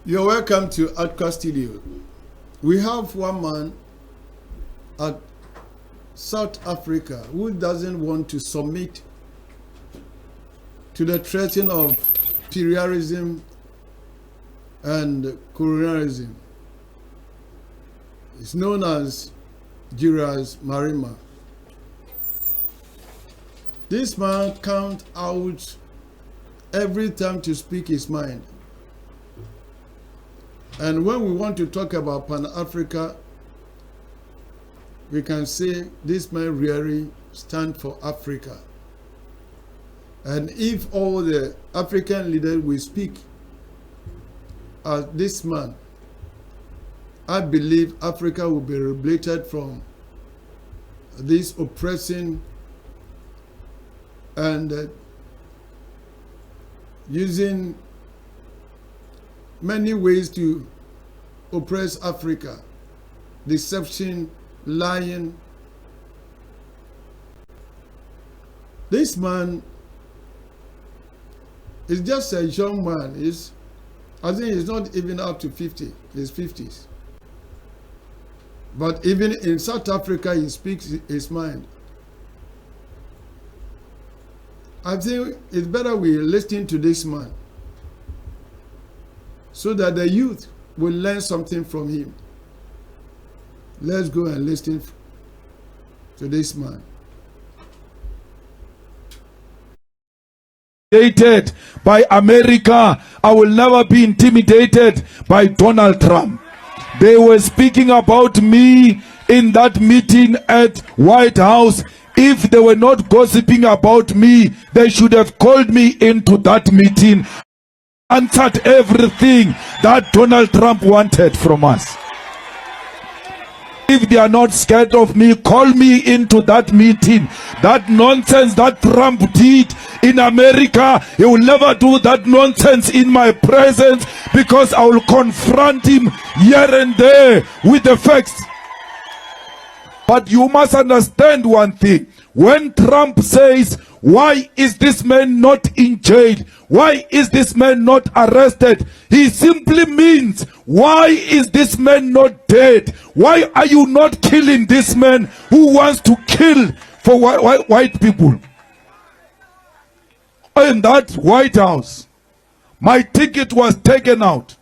You're welcome to Adkwart Studios. We have one man at South Africa who doesn't want to submit to the threat of imperialism and colonialism. It's known as JULIUS Malema. This man comes out every time to speak his mind. And when we want to talk about Pan-Africa, we can say this man really stands for Africa. And if all the African leaders will speak as this man, I believe Africa will be liberated from this oppressing and using many ways to oppress Africa. Deception, lying. This man is just a young man. I think he's not even up to 50, his 50s. But even in South Africa, he speaks his mind. I think it's better we listen to this man so that the youth will learn something from him. Let's go and listen to this man. Intimidated by America. I will never be intimidated by Donald Trump. They were speaking about me in that meeting at White House. If they were not gossiping about me, they should have called me into that meeting. Answered everything that Donald Trump wanted from us. If they are not scared of me, call me into that meeting. That nonsense that Trump did in America, he will never do that nonsense in my presence, because I will confront him here and there with the facts. But you must understand one thing. When Trump says, why is this man not in jail? Why is this man not arrested? He simply means, why is this man not dead? Why are you not killing this man who wants to kill for white people? In that White House, my ticket was taken out.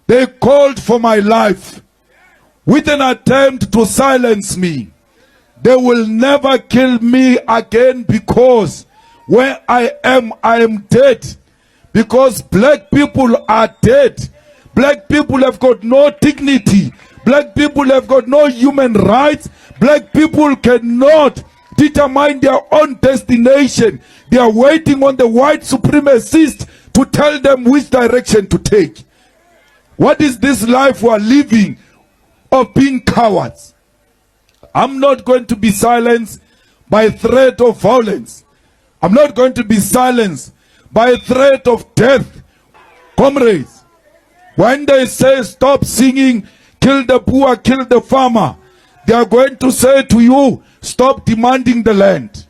They called for my life with an attempt to silence me. They will never kill me again, because where I am dead. Because black people are dead. Black people have got no dignity. Black people have got no human rights. Black people cannot determine their own destination. They are waiting on the white supremacists to tell them which direction to take. What is this life we are living of being cowards? I'm not going to be silenced by threat of violence. I'm not going to be silenced by threat of death. Comrades, when they say stop singing, kill the poor, kill the farmer, they are going to say to you, stop demanding the land.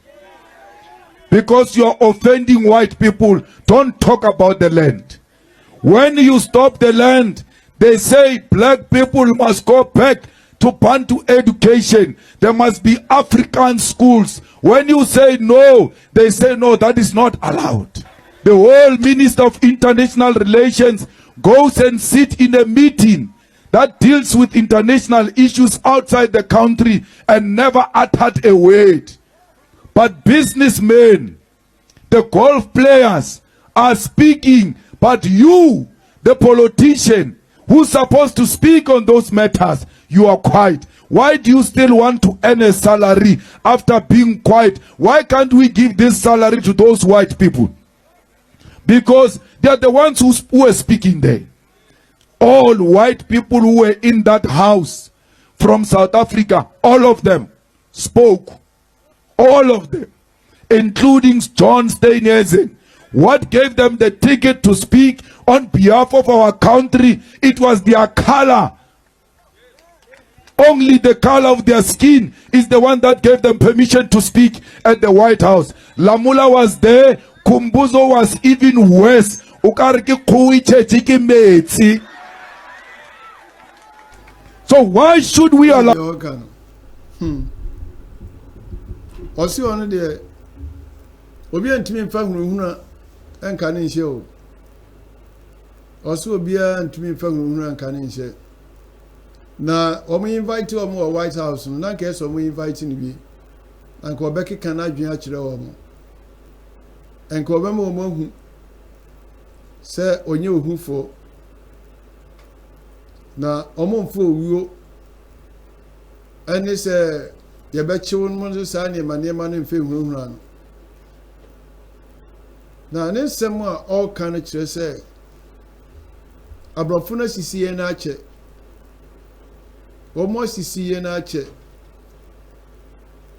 Because you are offending white people. Don't talk about the land. When you stop the land, they say black people must go back to Bantu education. There must be African schools. When you say no, they say no, that is not allowed. The whole Minister of International Relations goes and sits in a meeting that deals with international issues outside the country and never uttered a word. But businessmen, the golf players are speaking, but you, the politician, who's supposed to speak on those matters, you are quiet. Why do you still want to earn a salary after being quiet? Why can't we give this salary to those white people? Because they are the ones who are speaking there. All white people who were in that house from South Africa, all of them spoke. All of them, including John Steenhuisen. What gave them the ticket to speak on behalf of our country? It was their color. Only the color of their skin is the one that gave them permission to speak at the White House. Lamula was there. Kumbuzo was even worse. o ka re ke kgoe tšhetše ke metsi. So why should we allow Osi ono de obi antimi mfa hunuhuna enka ne nhye o. Osi obi antimi mfa hunuhuna enka ne nhye. Na omo invite omo o White House no na ka so omo invite ni bi. Anka obeki kan adwen a kire omo. Enka obema omo hu se onye ohufo na omo mfo owuo ene se yebechiwo mo sa ne manema no mfe hunuhuna no. Na ne nsem a all kan kire se abrofo na sisiye na ache omo sisiye na ache.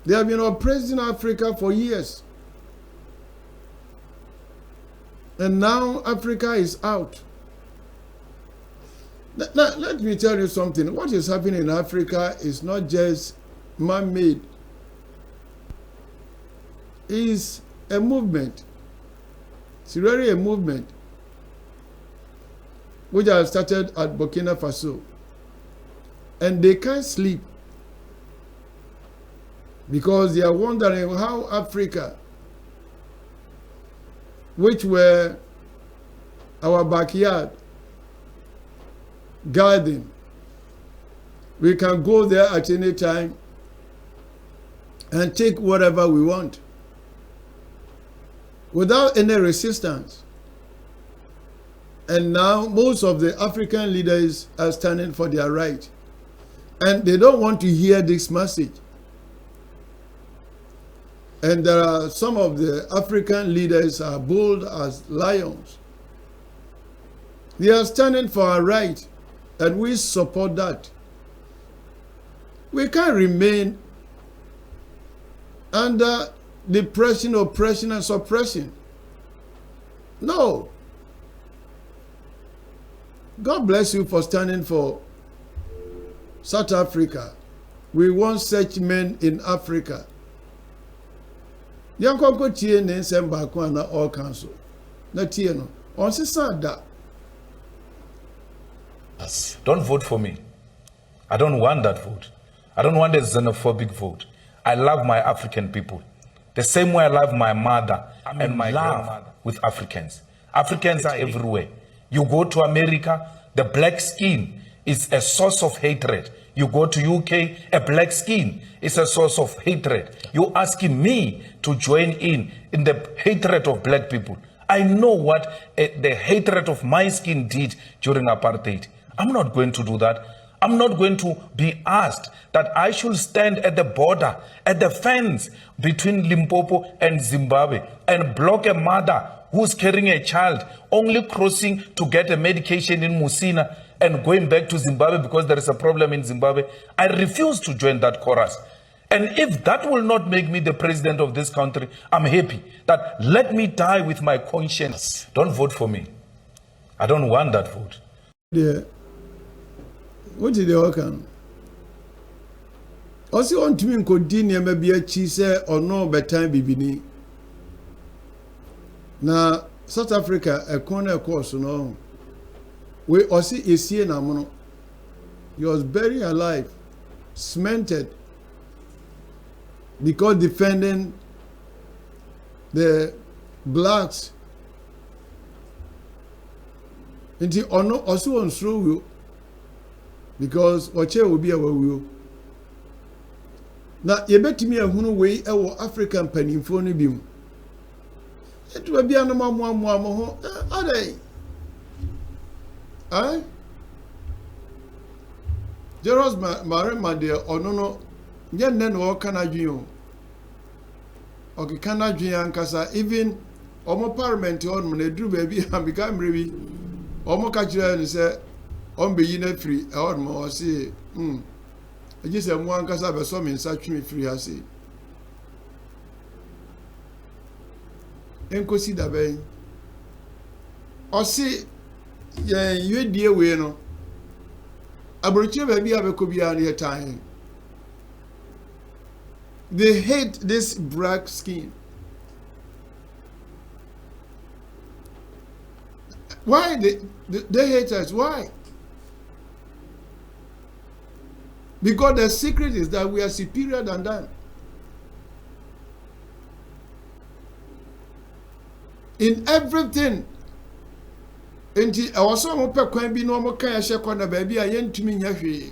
They have been oppressing Africa for years. And now Africa is out. Now, let me tell you something. What is happening in Africa is not just man-made. It's a movement. It's really a movement which has started at Burkina Faso. And they can't sleep because they are wondering how Africa, which were our backyard garden, we can go there at any time and take whatever we want without any resistance. And now most of the African leaders are standing for their right. And they don't want to hear this message. And there are some of the African leaders are bold as lions. They are standing for our right, and we support that. We can't remain under depression, oppression, and suppression. No. God bless you for standing for South Africa. We want such men in Africa. Yankoko tie ne nsem baako na all council. Na tie no. On se sada. Don't vote for me. I don't want that vote. I don't want a xenophobic vote. I love my African people. The same way I love my mother and my grandmother with Africans. Africans are everywhere. You go to America, the black skin is a source of hatred. You go to UK, a black skin is a source of hatred. You're asking me to join in the hatred of black people. I know what the hatred of my skin did during apartheid. I'm not going to do that. I'm not going to be asked that I should stand at the border, at the fence between Limpopo and Zimbabwe and block a mother who's carrying a child, only crossing to get a medication in Musina and going back to Zimbabwe because there is a problem in Zimbabwe. I refuse to join that chorus. And if that will not make me the president of this country, I'm happy that let me die with my conscience. Don't vote for me. I don't want that vote. Yeah. What did they work on? Also, on to me, continue maybe a cheese or no bedtime bibini. Now, South Africa, a corner course, no. We also is here now. He was buried alive, cemented, because defending the blacks. And he also on through because Oche will be our will. Now, you bet me a hunu way our African penny for Nibim. It will be an amamo. Are they? Eh? Jeros Marema dear, or no, yen then or can I do? Okay, can I do Yankasa even Omo Parliament on when they drew baby and become really Omo Kacha and say, on be in free or more say, I just am one cassa of some in such me free, I say. Enko si da bay. Or see, yeah, you dear way no. Abroche baby have a cobian time. They hate this black skin. Why they hate us? Why? Because the secret is that we are superior than them. In everything. Enti awoso mo pe kwan bi no mo kan hye kwa na ba bi a yentumi nya hwe.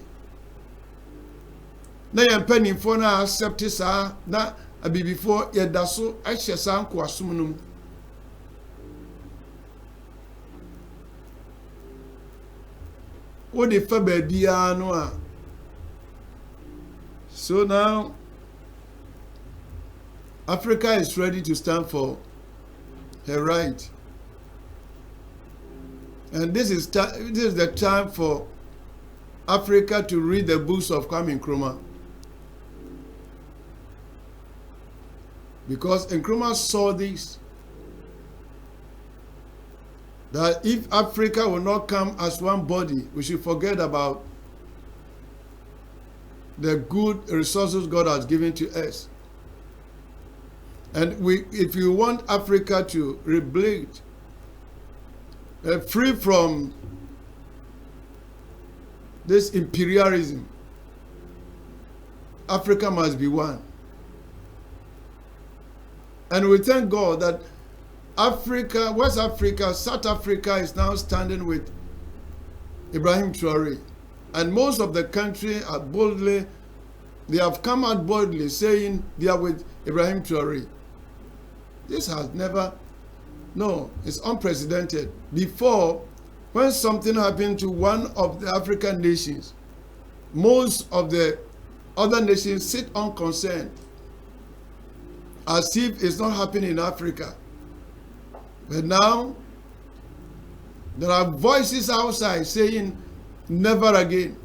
Na yan panimfo na accept sa na abibifo yedaso ahye sa nko asom num. Wo de fa ba bia no a. So now Africa is ready to stand for her right. And this is the time for Africa to read the books of Kwame Nkrumah. Because Nkrumah saw this, that if Africa will not come as one body, we should forget about the good resources God has given to us. And if you want Africa to rebuild, free from this imperialism, Africa must be one. And we thank God that Africa, West Africa, South Africa is now standing with Ibrahim Traore. And most of the country are boldly, they have come out boldly saying they are with Ibrahim Traore. This has never, no, it's unprecedented. Before, when something happened to one of the African nations, most of the other nations sit unconcerned, as if it's not happening in Africa. But now, there are voices outside saying, never again.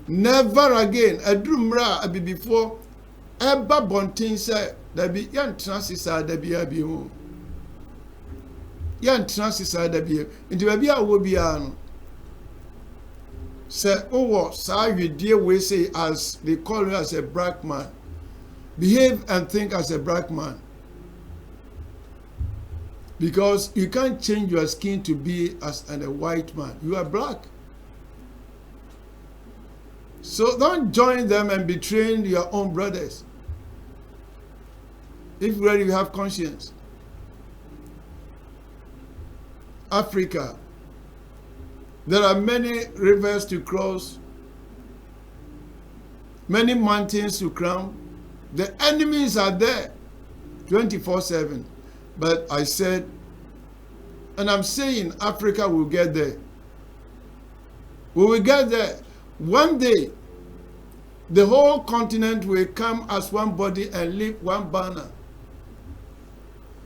Never again. Adrumra abi before, eba bontin say, there be yan transisa there be abi home. Yan transisa there be. Into baby a wo bia no. Say, oh, sa you dear we say as they call you as a black man. Behave and think as a black man. Because you can't change your skin to be as a white man. You are black. So don't join them and betray your own brothers. If really you have conscience. Africa. There are many rivers to cross. Many mountains to climb. The enemies are there 24/7. But I said, and I'm saying Africa will get there. We will get there. One day, the whole continent will come as one body and lift one banner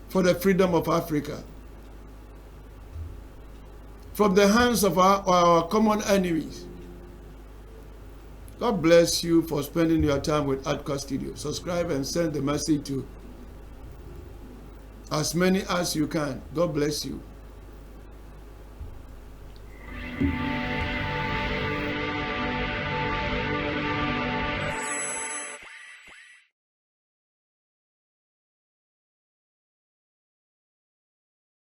for the freedom of Africa from the hands of our common enemies. God bless you for spending your time with Adkwart Studios. Subscribe and send the message to as many as you can. God bless you.